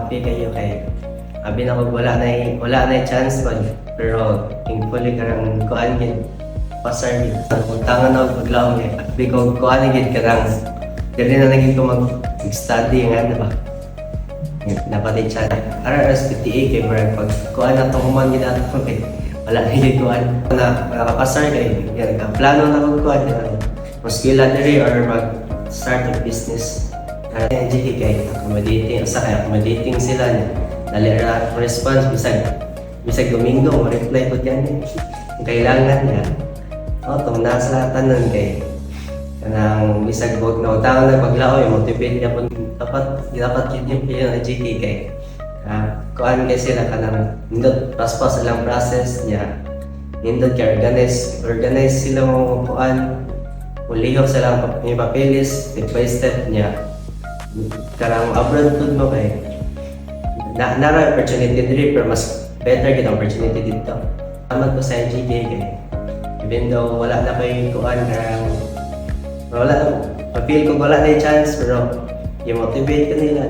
happy kayo kay abi na kung wala na chance man pero thankfully karang kuan gid pasar gid kung tangan na paglaom kay abi ko kuan gid karang dili na lagi ko mag-study nga diba dapat i-chat RRS PTA kay brand pag kuan na to human gid ato kay wala na gid kuan na makapasar kay yan plano na ko kuan muskila diri or mag-start a business kaya GT kay accommodating sila niya dali ra response bisag Domingo ma-reply ko diyan kailangan niya tong nasa tanan kay kanang bisag wag na utang na paglaoy motivate niya pud dapat yun yung GT kay kuan kay sila kanang nindot paspas lang process niya nindot kay organize sila mo kuan ulihok sila ang papeles step by step niya karang abroad pud mo kay nara opportunity diri pero mas better gid opportunity dito. Salamat ko sa NGK kay even though wala na kay kuan karang wala na feel ko wala na chance pero i-motivate ka nila.